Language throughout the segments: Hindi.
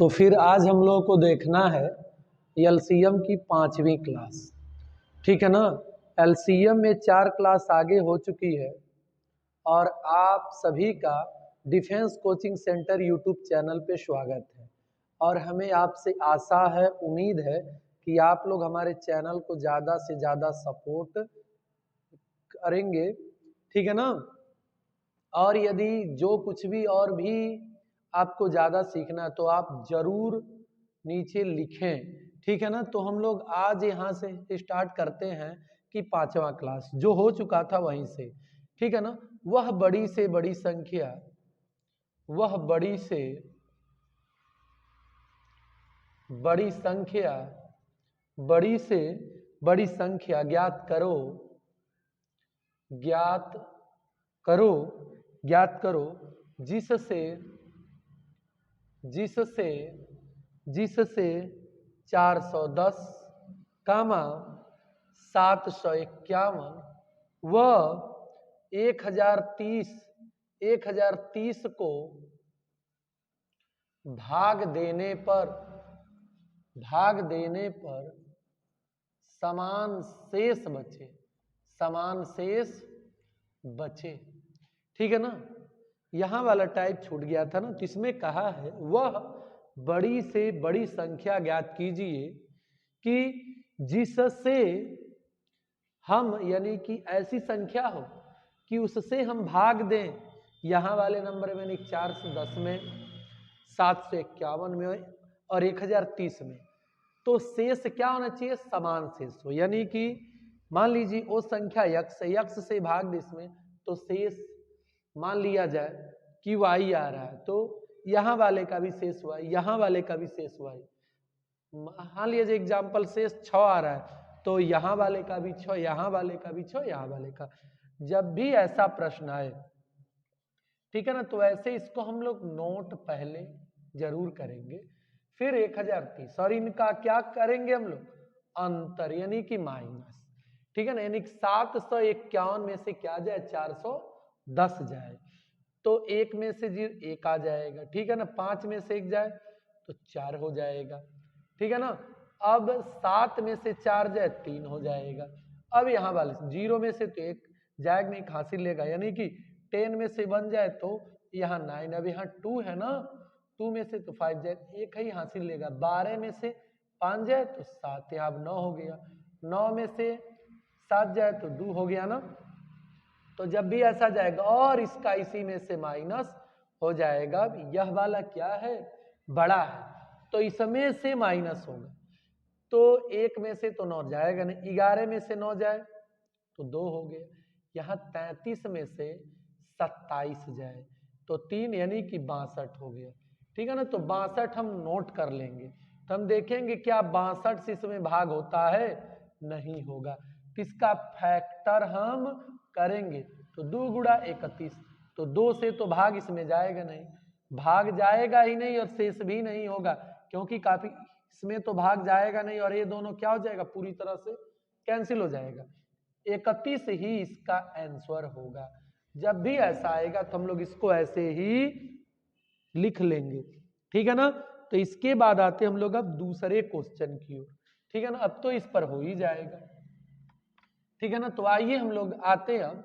तो फिर आज हम लोगों को देखना है एलसीएम की 5वीं क्लास। ठीक है ना। एलसीएम में 4 क्लास आगे हो चुकी है और आप सभी का defence coaching centre YouTube channel पे स्वागत है। और हमें आपसे आशा है, उम्मीद है कि आप लोग हमारे चैनल को ज़्यादा से ज़्यादा सपोर्ट करेंगे। ठीक है ना। और यदि जो कुछ भी और भी आपको ज़्यादा सीखना है तो आप ज़रूर नीचे लिखें। ठीक है ना। तो हम लोग आज यहाँ से स्टार्ट करते हैं कि 5वां क्लास जो हो चुका था वहीं से। ठीक है ना। वह बड़ी से बड़ी संख्या, वह बड़ी से बड़ी संख्या, बड़ी से बड़ी संख्या ज्ञात करो, ज्ञात करो, ज्ञात करो जिससे जिससे जिससे 410, 751 व 1030 को भाग देने पर समान शेष बचे, समान शेष बचे। ठीक है ना। यहां वाला टाइप छूट गया था ना। तो इसमें कहा है वह बड़ी से बड़ी संख्या ज्ञात कीजिए कि जिससे हम, यानी कि ऐसी संख्या हो कि उससे हम भाग दें यहां वाले नंबर में, यानी 410 में, 751 में और 1030 में। तो शेष क्या होना चाहिए? समान शेष हो। यानी कि मान लीजिए वो संख्या यक्स से भाग दे इसमें, तो शेष मान लिया जाए कि y आ रहा है, तो यहाँ वाले का भी शेष y, यहाँ वाले का भी शेष y। मान लीजिए एग्जाम्पल शेष 6 आ रहा है, तो यहाँ वाले का भी 6, यहाँ वाले का भी 6, यहाँ वाले का। जब भी ऐसा प्रश्न आए, ठीक है ना, तो ऐसे इसको हम लोग नोट पहले जरूर करेंगे। फिर 1030 और इनका क्या करेंगे हम लोग? अंतर, यानी कि माइनस। ठीक है ना। यानी 751 में से क्या जाए? 410 जाए, तो 1 में से 1 आ जाएगा। ठीक है ना। 5 में से 1 जाए तो 4 हो जाएगा। ठीक है ना। अब 7 में से 4 जाए 3 हो जाएगा। अब यहाँ वाले 0 में से तो 1 जाएगा नहीं, हासिल लेगा, यानी कि 10 में से 1 जाए तो यहाँ 9। अब यहाँ 2 है ना, 2 में से तो 5 जाए, 1 ही हासिल लेगा। 12 में से 5 जाए तो 7, यहाँ अब 9 हो गया। 9 में से 7 जाए तो 2 हो गया ना। तो जब भी ऐसा जाएगा और इसका इसी में से माइनस हो जाएगा। यह वाला क्या है? बड़ा है, तो इसमें से माइनस होगा। तो 1 में से तो 9 जाएगा नहीं, 11 में से 9 जाए तो 2 हो गया। यहाँ 33 में से 27 जाए तो 3, यानी कि 62 हो गया। ठीक है ना। तो 62 हम नोट कर लेंगे। तो हम देखेंगे क्या 62 से इसमें भाग होता है? नहीं होगा। इसका फैक्टर हम करेंगे, तो 2 गुणा 31, तो 2 से तो भाग इसमें जाएगा नहीं, भाग जाएगा ही नहीं और शेष भी नहीं होगा, क्योंकि काफी इसमें तो भाग जाएगा नहीं और ये दोनों क्या हो जाएगा? पूरी तरह से कैंसिल हो जाएगा। 31 ही इसका आंसर होगा। जब भी ऐसा आएगा तो हम लोग इसको ऐसे ही लिख लेंगे। ठीक है ना। तो इसके बाद आते हम लोग अब दूसरे क्वेश्चन की ओर। ठीक है ना। अब तो इस पर हो ही जाएगा। ठीक है ना। तो आइए हम लोग आते हैं अब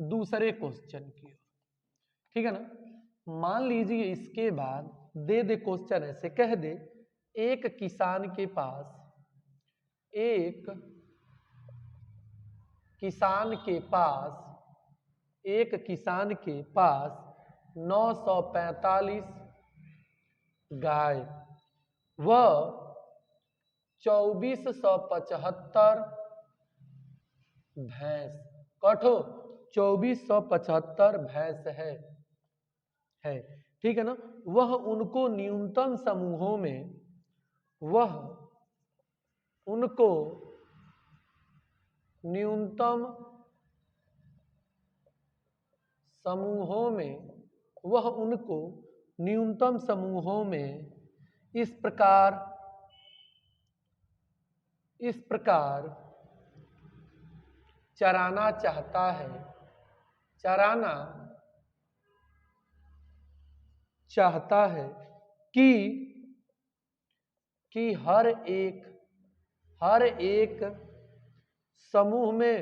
दूसरे क्वेश्चन की ओर। ठीक है ना। मान लीजिए इसके बाद दे क्वेश्चन ऐसे कह दे, एक किसान के पास 945 गाय व 2475 भैंस, कठो 2475 भैंस है। ठीक है ना। वह उनको न्यूनतम समूहों में इस प्रकार चराना चाहता है कि कि हर एक समूह में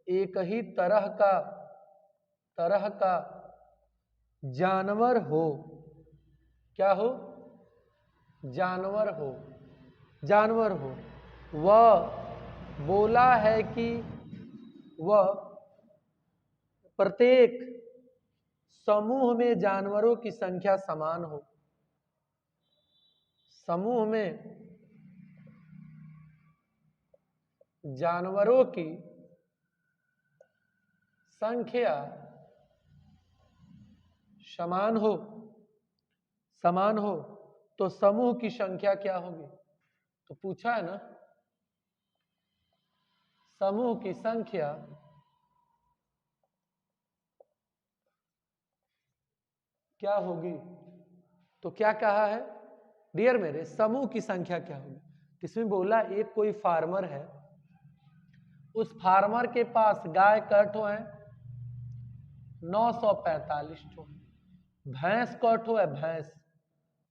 एक ही तरह का जानवर हो। क्या हो? जानवर हो। वह बोला है कि वह प्रत्येक समूह में जानवरों की संख्या समान हो। समूह में जानवरों की संख्या समान हो तो समूह की संख्या क्या होगी? तो पूछा है ना, समूह की संख्या क्या होगी? तो क्या कहा है डियर मेरे, समूह की संख्या क्या होगी? इसमें बोला एक कोई फार्मर है, उस फार्मर के पास गाय कठो है 945 ठो, भैंस कठो है,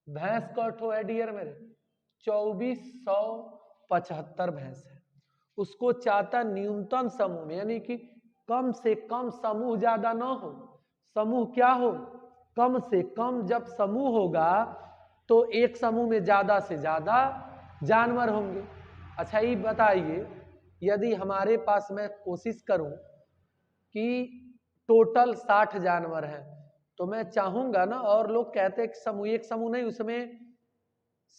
भैंस कठो है डियर मेरे 2475 भैंस है। उसको चाहता न्यूनतम समूह में, यानी कि कम से कम समूह ज्यादा ना हो, समूह क्या हो? कम से कम। जब समूह होगा तो एक समूह में ज्यादा से ज्यादा जानवर होंगे। अच्छा ये बताइए, यदि हमारे पास मैं कोशिश करूं कि टोटल 60 जानवर हैं, तो मैं चाहूंगा ना, और लोग कहते हैं कि समूह एक समूह नहीं, उसमें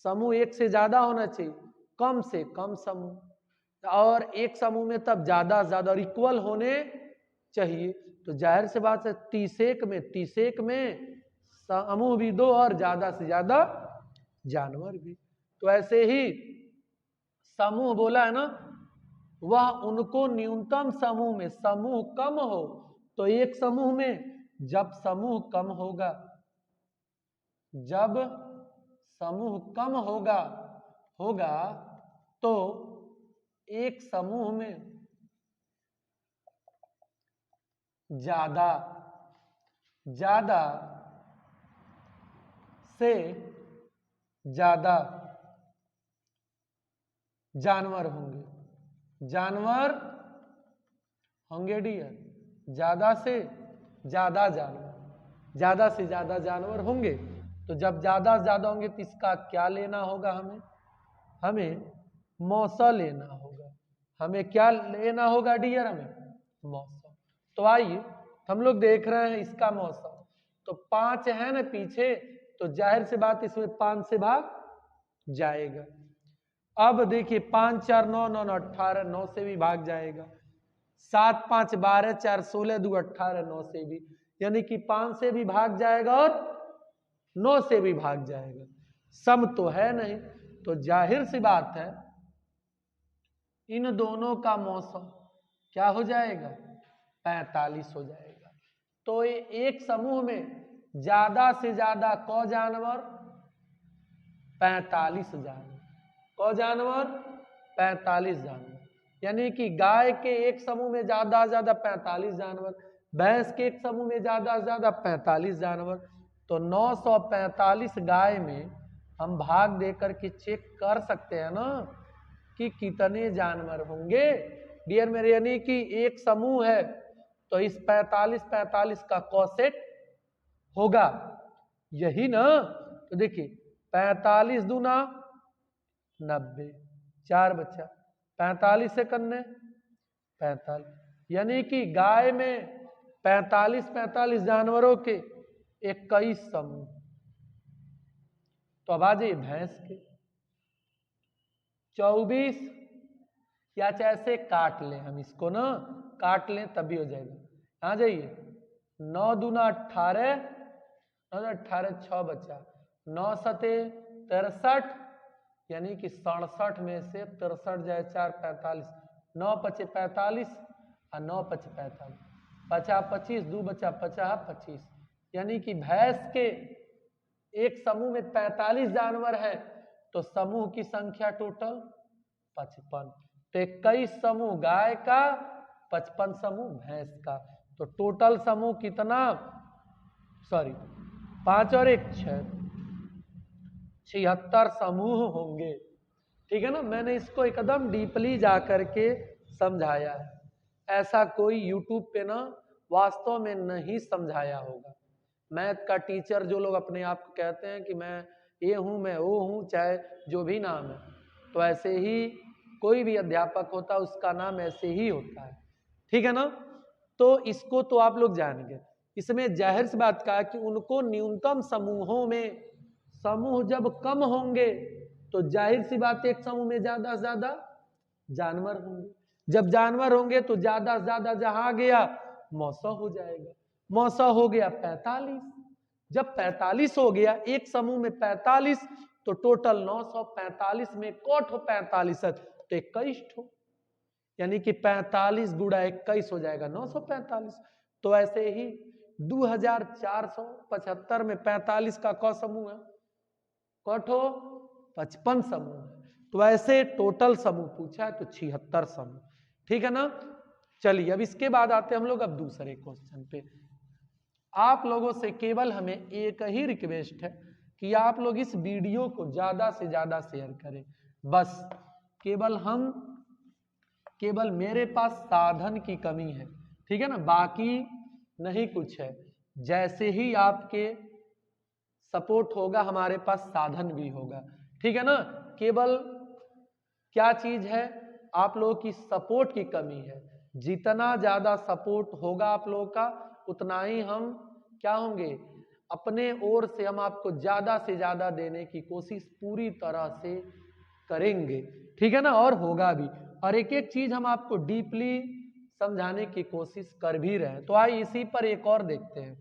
समूह एक से ज्यादा होना चाहिए, कम से कम समूह, और एक समूह में तब ज्यादा ज्यादा और इक्वल होने चाहिए। तो जाहिर से बात है 30 में समूह भी दो और ज्यादा से ज्यादा जानवर भी। तो ऐसे ही समूह बोला है ना, वह उनको न्यूनतम समूह में, समूह कम हो तो एक समूह में, जब समूह कम होगा तो एक समूह में ज्यादा से ज्यादा जानवर होंगे डियर, ज्यादा से ज्यादा जानवर होंगे। तो जब ज्यादा से ज्यादा होंगे तो इसका क्या लेना होगा? हमें मौसा लेना होगा। हमें क्या लेना होगा डियर? हमें मौसा। तो आइए हम लोग देख रहे हैं इसका मौसा, तो 5 है ना पीछे, तो जाहिर सी बात इसमें 5 से भाग जाएगा। अब देखिए 5 4 9 9 9 18, 9 से भी भाग जाएगा। 7 5 12 4 16 2 18, 9 से भी, यानी कि 5 से भी भाग जाएगा और 9 से भी भाग जाएगा। सम तो है नहीं, तो जाहिर सी बात है इन दोनों का मौसम क्या हो जाएगा? 45 हो जाएगा। तो एक समूह में ज्यादा से ज्यादा कौ जानवर? 45 जानवर। कौ जानवर? 45 जानवर। यानी कि गाय के एक समूह में ज्यादा से ज्यादा 45 जानवर, भैंस के एक समूह में ज्यादा से ज्यादा 45 जानवर। तो 945 गाय में हम भाग देकर के चेक कर सकते हैं ना कि कितने जानवर होंगे डियर मेरे। यानी कि एक समूह है तो इस 45 का कॉसेट होगा, यही ना। तो देखिए 45 दूना 90, 4 बच्चा, 45 से करने 45, यानी कि गाय में 45 जानवरों के 21 समूह। तो अब आ जाइए भैंस के 24, या जैसे काट लें हम इसको ना, काट लें तभी हो जाएगा। आ जाइए 9 दूना 18, 18 6 बच्चा, 9 सते 63, यानी कि 67 में से 63 जाए 4 45, 9 पचे 45 और 9 पचे 45, 50 25, 2 बचा 50 25, यानी कि भैंस के एक समूह में 45 जानवर है तो समूह की संख्या टोटल 55। तो 21 समूह गाय का, 55 समूह भैंस का। तो टोटल समूह कितना, 5 और 1 6, 76 समूह होंगे। ठीक है ना, मैंने इसको एकदम डीपली जा करके समझाया है, ऐसा कोई यूट्यूब पे ना वास्तव में नहीं समझाया होगा। मैथ का टीचर जो लोग अपने आप को कहते हैं कि मैं ये हूं, मैं वो हूं, चाहे जो भी नाम है, तो ऐसे ही कोई भी अध्यापक होता है उसका नाम ऐसे ही होता है। ठीक है ना, तो इसको तो आप लोग जानेंगे। इसमें जाहिर सी बात कहा कि उनको न्यूनतम समूहों में, समूह जब कम होंगे तो जाहिर सी बात एक समूह में ज्यादा से ज्यादा जानवर होंगे, जब जानवर होंगे तो ज्यादा से ज्यादा जहां गया मौसा हो जाएगा, मौसा हो गया 45, जब 45 हो गया एक समूह में 45, तो टोटल 945 में कोठ 45 तो 21 ठो, यानी कि 45 गुणा 21 हो जाएगा 945। तो ऐसे ही 2475 में 45 का क समूह है, कोठो 55 समूह है। तो ऐसे टोटल समूह पूछा है तो 76 समूह। ठीक है ना, चलिए अब इसके बाद आते हैं हम लोग अब दूसरे क्वेश्चन पे। आप लोगों से केवल हमें एक ही रिक्वेस्ट है कि आप लोग इस वीडियो को ज्यादा से ज्यादा शेयर करें। बस केवल मेरे पास साधन की कमी है, ठीक है ना, बाकी नहीं कुछ है। जैसे ही आपके सपोर्ट होगा हमारे पास साधन भी होगा। ठीक है ना, केवल क्या चीज है, आप लोगों की सपोर्ट की कमी है। जितना ज्यादा सपोर्ट होगा आप लोगों का उतना ही हम क्या होंगे, अपने ओर से हम आपको ज्यादा से ज्यादा देने की कोशिश पूरी तरह से करेंगे। ठीक है ना, और होगा भी, और एक एक चीज हम आपको डीपली समझाने की कोशिश कर भी रहे हैं। तो आइए इसी पर एक और देखते हैं।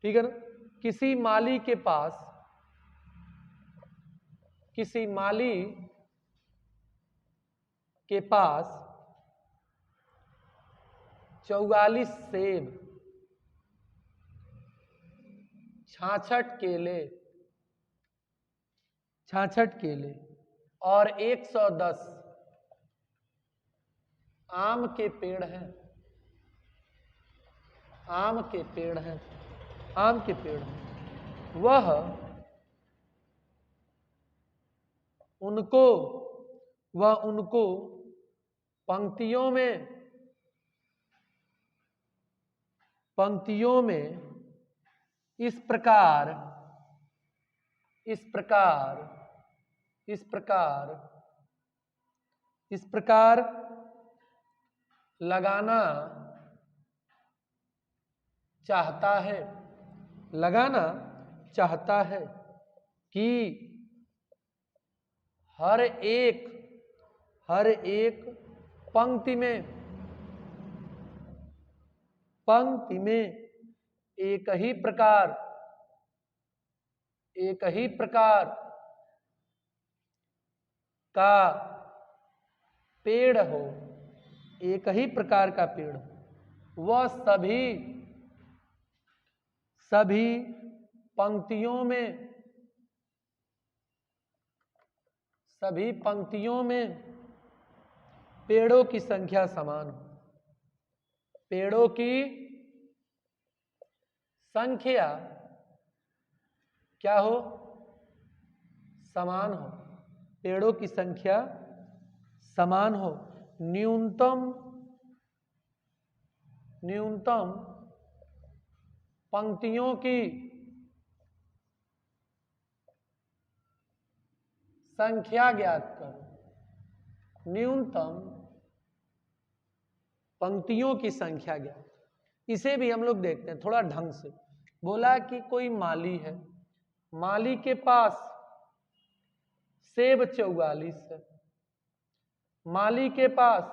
ठीक है ना, किसी माली के पास 44 सेब, 66 केले और 110 आम के पेड़ हैं। वह उनको पंक्तियों में इस प्रकार लगाना चाहता है कि हर एक पंक्ति में एक ही प्रकार का पेड़ हो, वह सभी पंक्तियों में पेड़ों की संख्या समान हो। पेड़ों की संख्या क्या हो, समान हो। पेड़ों की संख्या समान हो। न्यूनतम पंक्तियों की संख्या ज्ञात करो। न्यूनतम पंक्तियों की संख्या ज्ञात। इसे भी हम लोग देखते हैं थोड़ा ढंग से। बोला कि कोई माली है, माली के पास सेब 44 है, माली के पास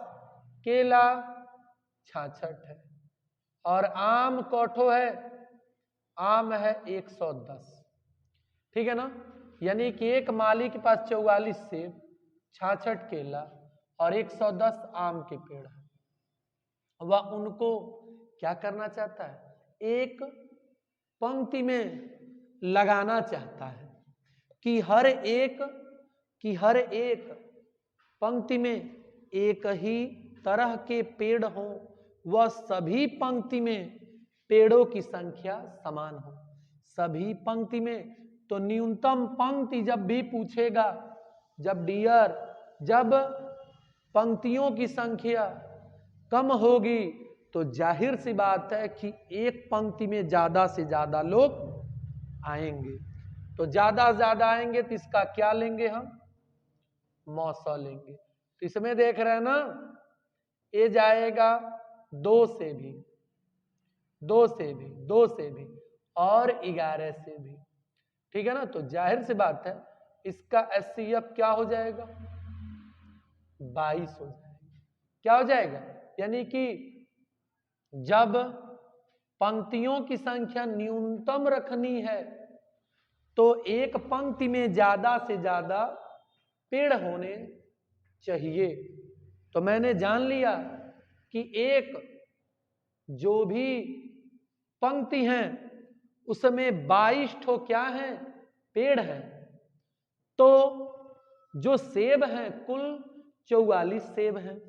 केला 66 है और आम कोठो है, आम है 110। ठीक है ना, यानी कि एक माली के पास 44 सेब, 66 केला और 110 आम के पेड़ है। वह उनको क्या करना चाहता है, एक पंक्ति में लगाना चाहता है कि हर एक पंक्ति में एक ही तरह के पेड़ हों, वह सभी पंक्ति में पेड़ों की संख्या समान हो। सभी पंक्ति में, तो न्यूनतम पंक्ति जब भी पूछेगा, जब डियर, जब पंक्तियों की संख्या कम होगी तो जाहिर सी बात है कि एक पंक्ति में ज्यादा से ज्यादा लोग आएंगे। तो ज्यादा आएंगे तो इसका क्या लेंगे हम? मौसा लेंगे। तो इसमें देख रहे हैं ना, ये जाएगा 2 से भी, 2 से भी, 2 से भी और 11 से भी। ठीक है ना? तो जाहिर सी बात है इसका एचसीएफ क्या हो जाएगा? 22 हो जाएगा। क्या हो जाएगा? यानी कि जब पंक्तियों की संख्या न्यूनतम रखनी है तो एक पंक्ति में ज्यादा से ज्यादा पेड़ होने चाहिए। तो मैंने जान लिया कि एक जो भी पंक्ति है उसमें 22 ठो क्या है? पेड़ हैं। तो जो सेब हैं कुल 44 सेब हैं,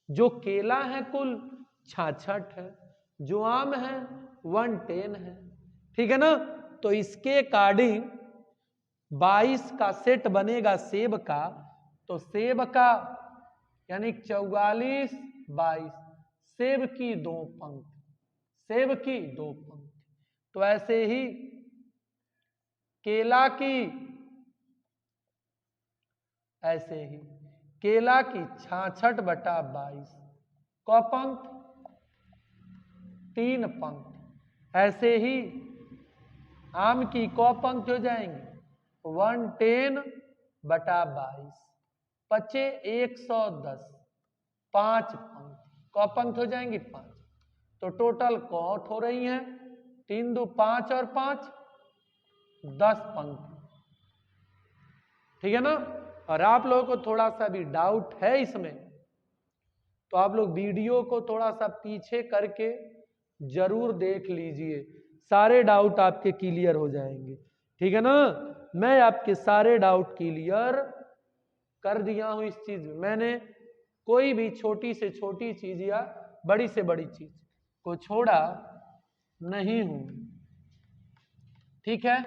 जो केला है कुल 66 है, जो आम है 110 है। ठीक है ना? तो इसके अकॉर्डिंग 22 का सेट बनेगा सेब का। तो सेब का यानी 44, 22, सेब की 2 पंक्ति, सेब की 2 पंक्ति। तो ऐसे ही केला की, ऐसे ही केला की 66/22 क पंक्ति? 3 पंक्ति। ऐसे ही आम की क पंक्ति हो जाएंगे? 110/22 बचे 110, 5 पंक्ति। क पंक्ति हो जाएंगी 5। तो टोटल कौट हो रही हैं 3 2 5 और 5 10 पंक्ति। ठीक है ना? और आप लोगों को थोड़ा सा भी डाउट है इसमें तो आप लोग वीडियो को थोड़ा सा पीछे करके जरूर देख लीजिए, सारे डाउट आपके क्लियर हो जाएंगे। ठीक है ना? मैं आपके सारे डाउट क्लियर कर दिया हूं इस चीज में। मैंने कोई भी छोटी से छोटी चीज या बड़ी से बड़ी चीज को छोड़ा नहीं हूं। ठीक है?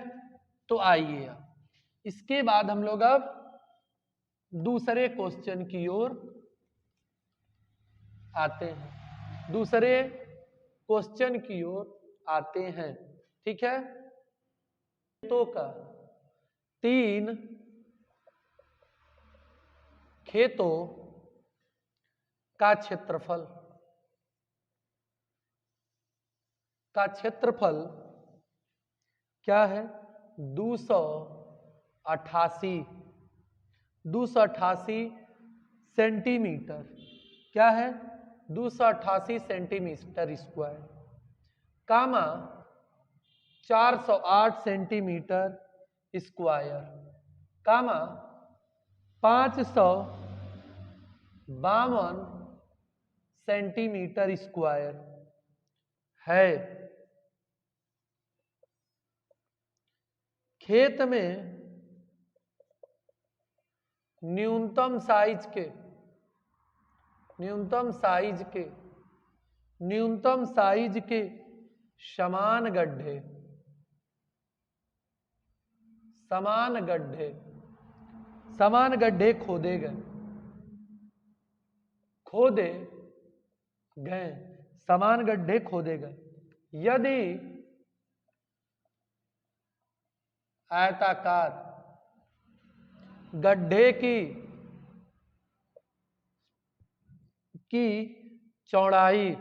तो आइए अब इसके बाद हम लोग अब दूसरे क्वेश्चन की ओर आते हैं। दूसरे क्वेश्चन की ओर आते हैं। ठीक है? खेतों का 3 खेतों का क्षेत्रफल क्या है? 288 सेंटीमीटर। क्या है? 288 सेंटीमीटर स्क्वायर, कामा 408 सेंटीमीटर स्क्वायर, कामा 552 सेंटीमीटर स्क्वायर है। खेत में न्यूनतम साइज के समान गड्ढे खोदे गए, समान गड्ढे खोदे गए। यदि आयताकार गड्ढे की चौड़ाई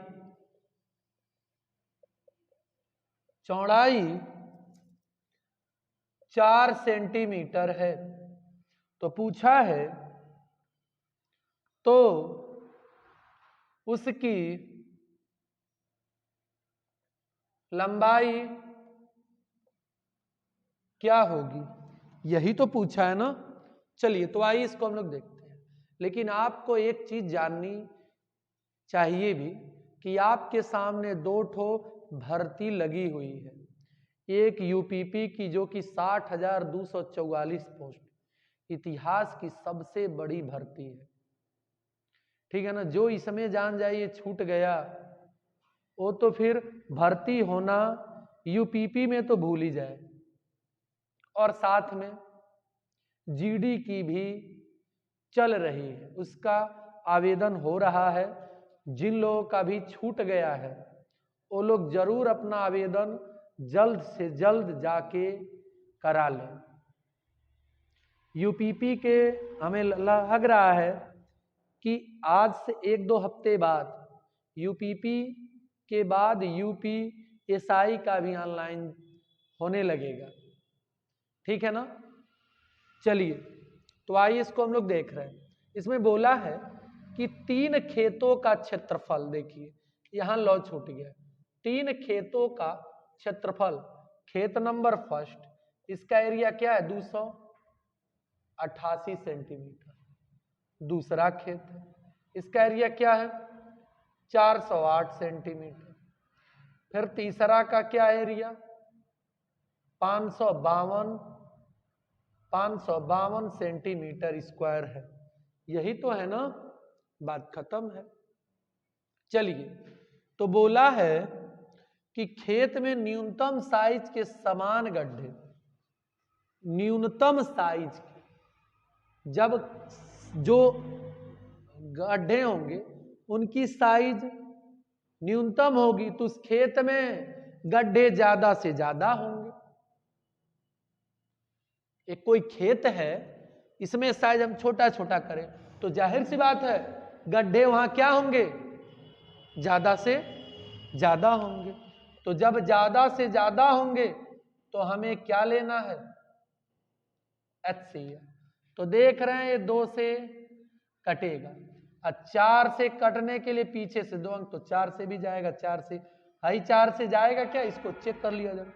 4 सेंटीमीटर है, तो पूछा है तो उसकी लंबाई क्या होगी? यही तो पूछा है ना। चलिए तो आइए इसको हम लोग देखते हैं। लेकिन आपको एक चीज जाननी चाहिए भी कि आपके सामने 2 ठो भर्ती लगी हुई है। एक यूपीपी की जो कि 60,244 पोस्ट, इतिहास की सबसे बड़ी भर्ती है। ठीक है ना? जो इसमें जान जाइए छूट गया वो तो फिर भर्ती होना यूपीपी में तो भूल ही जाए। और साथ में जीडी की भी चल रही है, उसका आवेदन हो रहा है। जिन लोगों का भी छूट गया है वो लोग जरूर अपना आवेदन जल्द से जल्द जाके करा लें। यूपीपी के हमें लग रहा है कि आज से 1-2 हफ्ते बाद यूपीपी के बाद यूपीएसआई का भी ऑनलाइन होने लगेगा। ठीक है ना। चलिए तो आइए इसको हम लोग देख रहे हैं। इसमें बोला है कि 3 खेतों का क्षेत्रफल, देखिए यहां लॉ छूट गया। 3 खेतों का क्षेत्रफल, खेत नंबर फर्स्ट, इसका एरिया क्या है 288 सेंटीमीटर। दूसरा खेत है, इसका एरिया क्या है 408 सेंटीमीटर। फिर तीसरा का क्या एरिया 552 सेंटीमीटर स्क्वायर है। यही तो है ना, बात खत्म है। चलिए तो बोला है कि खेत में न्यूनतम साइज के समान गड्ढे, न्यूनतम साइज के, जब जो गड्ढे होंगे उनकी साइज न्यूनतम होगी तो उस खेत में गड्ढे ज्यादा से ज्यादा होंगे। एक कोई खेत है, इसमें साइज हम छोटा छोटा करें तो जाहिर सी बात है गड्ढे वहां क्या होंगे ज्यादा से ज्यादा होंगे। तो जब ज्यादा से ज्यादा होंगे तो हमें क्या लेना है HCF। तो देख रहे हैं ये 2 से कटेगा, और 4 से कटने के लिए पीछे से 2 अंक, तो 4 से भी जाएगा, 4 से हाई 4 से जाएगा क्या, इसको चेक कर लिया जाए।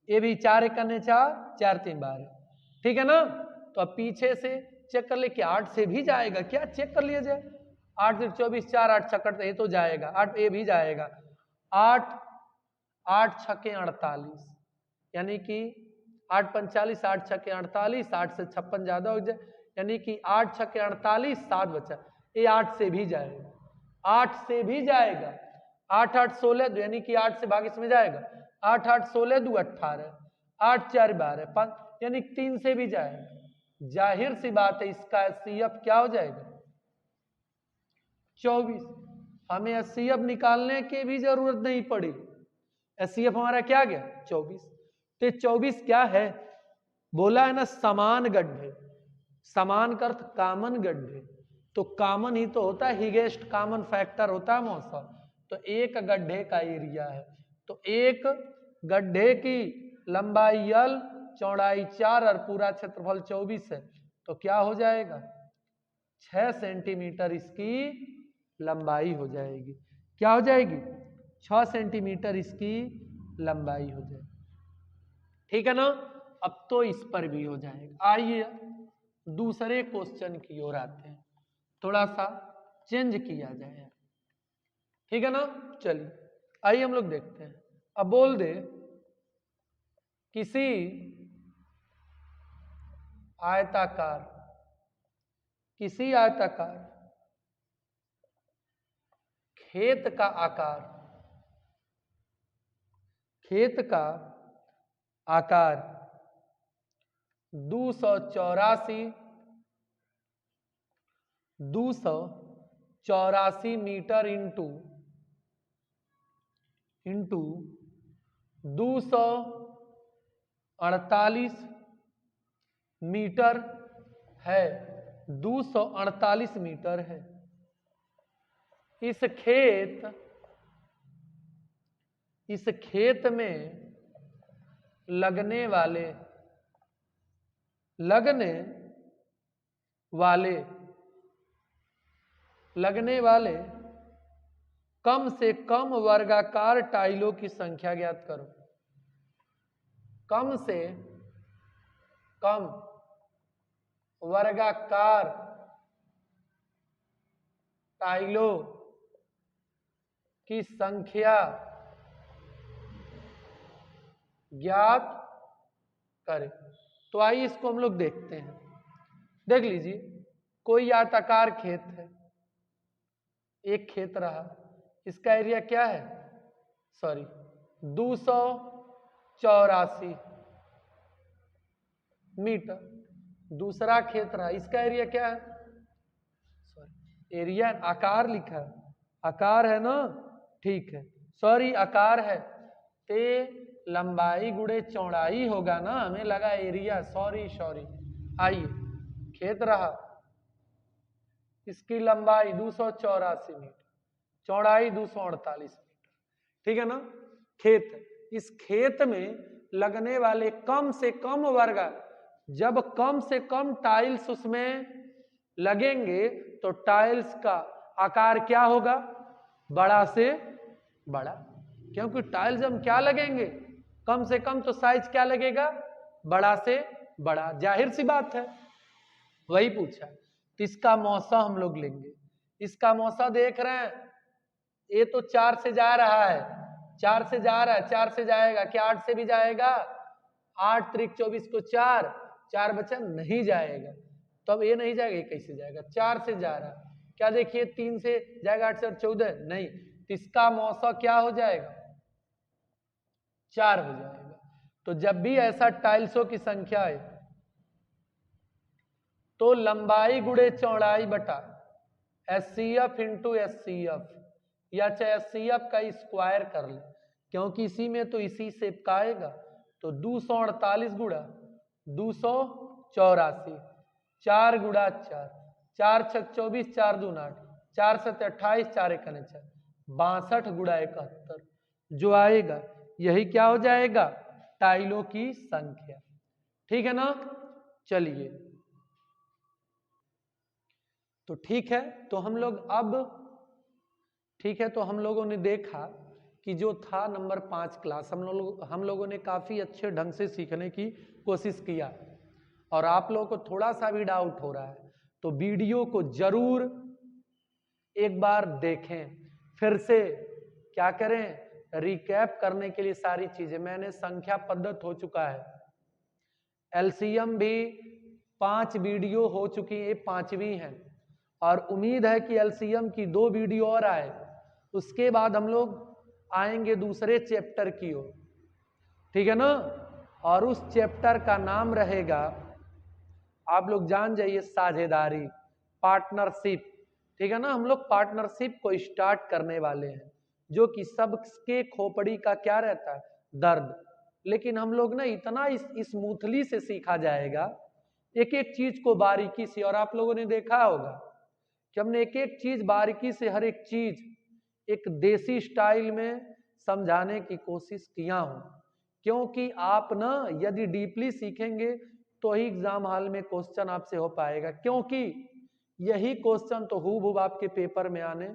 ये भी 4 1 4, 4 3 12, ठीक है ना। तो अब पीछे से चेक कर ले कि 8 से भी जाएगा क्या, चेक कर लिया जाए। 8 से 24, 4 8 छक्कट ये तो जाएगा, 8 ये भी जाएगा। 8 8 छक्के 48, यानी कि 8 45, 8 छक्के 48, 8 से 56 ज्यादा हो जाए, यानी कि 8 छक्के 48, 7 बचा। ये 8 से भी जाएगा, 8 से भी जाएगा। 8 8 16, यानी कि 8 से भाग इसमें जाएगा। 8 8 16 2 18, 8 4 12 5, यानी 3 से भी जाएगा। जाहिर सी बात है इसका HCF क्या हो जाएगा 24। हमें HCF निकालने की भी जरूरत नहीं पड़ी, HCF हमारा क्या गया 24। तो 24 क्या है, बोला है ना समान गड्ढे, समान का अर्थ कॉमन गड्ढे, तो कॉमन ही तो होता है, हिगेस्ट कॉमन फैक्टर होता है मौसम। तो एक गड्ढे का एरिया है, तो एक गड्ढे की लंबाई L, चौड़ाई 4 और पूरा क्षेत्रफल 24 है। तो क्या हो जाएगा 6 सेंटीमीटर इसकी लंबाई हो जाएगी। क्या हो जाएगी 6 सेंटीमीटर इसकी लंबाई हो जाएगी। ठीक है ना। अब तो इस पर भी हो जाएगा। आइए दूसरे क्वेश्चन की ओर आते हैं, थोड़ा सा चेंज किया जाए। ठीक है ना। चलिए आइए हम लोग देखते हैं। अब बोल दे किसी आयताकार खेत का आकार, खेत का आकार 284 मीटर इंटू 248 मीटर है, 248 मीटर है। इस खेत में लगने वाले कम से कम वर्गाकार टाइलों की संख्या ज्ञात करो। कम से कम वर्गाकार टाइलों की संख्या ज्ञात करें। तो आइए इसको हम लोग देखते हैं। देख लीजिए कोई आयताकार खेत है, एक खेत रहा, इसका एरिया क्या है, सॉरी 284 मीटर। दूसरा खेत रहा, इसका एरिया क्या है, सॉरी एरिया आकार लिखा है, आकार है ना, ठीक है, सॉरी आकार है, ते लंबाई गुणे चौड़ाई होगा ना, हमें लगा एरिया, सॉरी सॉरी। आइए खेत रहा, इसकी लंबाई 284 मीटर, चौड़ाई 248 मीटर, ठीक है ना। खेत, इस खेत में लगने वाले कम से कम वर्ग, जब कम से कम टाइल्स उसमें लगेंगे तो टाइल्स का आकार क्या होगा, बड़ा से बड़ा, क्योंकि टाइल्स हम क्या लगेंगे, कम से कम तो साइज क्या लगेगा, बड़ा से बड़ा, जाहिर सी बात है, वही पूछा। तो इसका मौसा हम लोग लेंगे, इसका मौसा देख रहे हैं, ये तो 4 से जा रहा है, 4 से जा रहा है, 4 से जाएगा क्या, 8 से भी जाएगा, 8 त्रिक 24 को 4, 4 बचा नहीं जाएगा, तो अब ये नहीं जाएगा, ये कैसे जाएगा, 4 से जा रहा है, क्या देखिए 3 से जाएगा, 8 से 14 नहीं, तो इसका मौसा क्या हो जाएगा, 4 हो जाएगा। तो जब भी ऐसा टाइल्सों की संख्या है तो लंबाई गुणे चौड़ाई बटा SCF इंटू SCF, या चाहे SCF का स्क्वायर कर ले, क्योंकि इसी में तो इसी शेप का आएगा, तो 248 गुणा 284, 4 गुणा 4, 4 छक 24, 4 दूना 8, 4 सत 28, 4 एक 4, 62 गुणा 71, जो आएगा यही क्या हो जाएगा, टाइलों की संख्या, ठीक है ना। चलिए तो ठीक है, तो हम लोग अब ठीक है, तो हम लोगों ने देखा कि जो था नंबर 5 क्लास, हम लोगों ने काफी अच्छे ढंग से सीखने की कोशिश किया, और आप लोगों को थोड़ा सा भी डाउट हो रहा है तो वीडियो को जरूर एक बार देखें, फिर से क्या करें, रिकैप करने के लिए सारी चीजें, मैंने संख्या पद्धत हो चुका है, एलसीएम भी 5 वीडियो हो चुकी है, 5वीं है, और उम्मीद है कि एलसीएम की 2 वीडियो और आए, उसके बाद हम लोग आएंगे दूसरे चैप्टर की ओर, ठीक है ना, और उस चैप्टर का नाम रहेगा, आप लोग जान जाइए, साझेदारी, पार्टनरशिप, ठीक है ना। हम लोग पार्टनरशिप को स्टार्ट करने वाले हैं, जो कि सबके खोपड़ी का क्या रहता है, दर्द, लेकिन हम लोग ना इतना स्मूथली से सीखा जाएगा, एक एक चीज को बारीकी से, और आप लोगों ने देखा होगा कि हमने एक एक चीज बारीकी से, हर एक चीज एक देसी स्टाइल में समझाने की कोशिश किया हूं, क्योंकि आप ना यदि डीपली सीखेंगे तो ही एग्जाम हॉल में क्वेश्चन आपसे हो पाएगा, क्योंकि यही क्वेश्चन तो हूबहू आपके पेपर में आने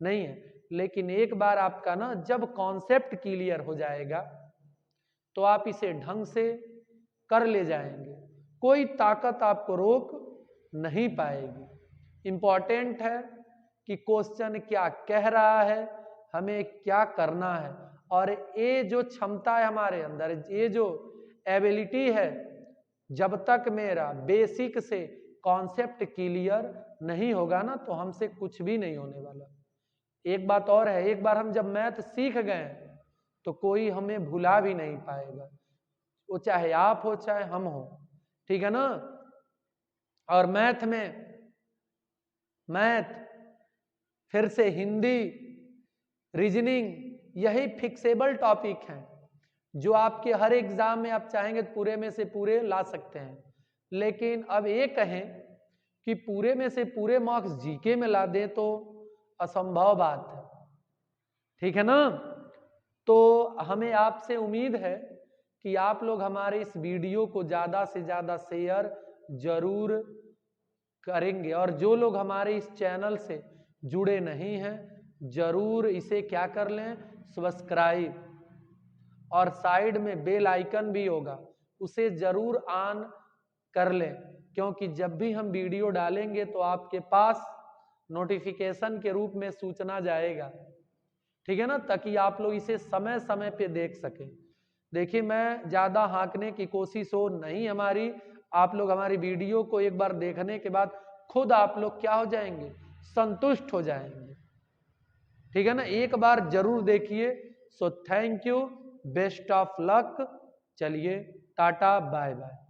नहीं है, लेकिन एक बार आपका ना जब कॉन्सेप्ट क्लियर हो जाएगा तो आप इसे ढंग से कर ले जाएंगे, कोई ताकत आपको रोक नहीं पाएगी। इंपॉर्टेंट है कि क्वेश्चन क्या कह रहा है, हमें क्या करना है, और ये जो क्षमता है हमारे अंदर, ये जो एबिलिटी है, जब तक मेरा बेसिक से कॉन्सेप्ट क्लियर नहीं होगा ना तो हमसे कुछ भी नहीं होने वाला। एक बात और है, एक बार हम जब मैथ सीख गए तो कोई हमें भुला भी नहीं पाएगा, वो चाहे आप हो चाहे हम हो, ठीक है ना। और मैथ फिर से हिंदी, रीजनिंग, यही फिक्सेबल टॉपिक हैं जो आपके हर एग्जाम में आप चाहेंगे तो पूरे में से पूरे ला सकते हैं, लेकिन अब ये कहें कि पूरे में से पूरे मार्क्स जीके में ला दें तो असंभव बात है, ठीक है ना। तो हमें आपसे उम्मीद है कि आप लोग हमारे इस वीडियो को ज़्यादा से ज़्यादा शेयर जरूर करेंगे, और जो लोग हमारे इस चैनल से जुड़े नहीं हैं जरूर इसे क्या कर लें, सब्सक्राइब, और साइड में बेल आइकन भी होगा उसे जरूर ऑन कर लें, क्योंकि जब भी हम वीडियो डालेंगे तो आपके पास नोटिफिकेशन के रूप में सूचना जाएगा, ठीक है ना, ताकि आप लोग इसे समय समय पे देख सकें। देखिए मैं ज़्यादा हाँकने की कोशिश हो नहीं हमारी, आप लोग हमारी वीडियो को एक बार देखने के बाद खुद आप लोग क्या हो जाएंगे, संतुष्ट हो जाएंगे, ठीक ठीक है ना, एक बार जरूर देखिए। So thank you, best of luck, चलिए टाटा बाय बाय।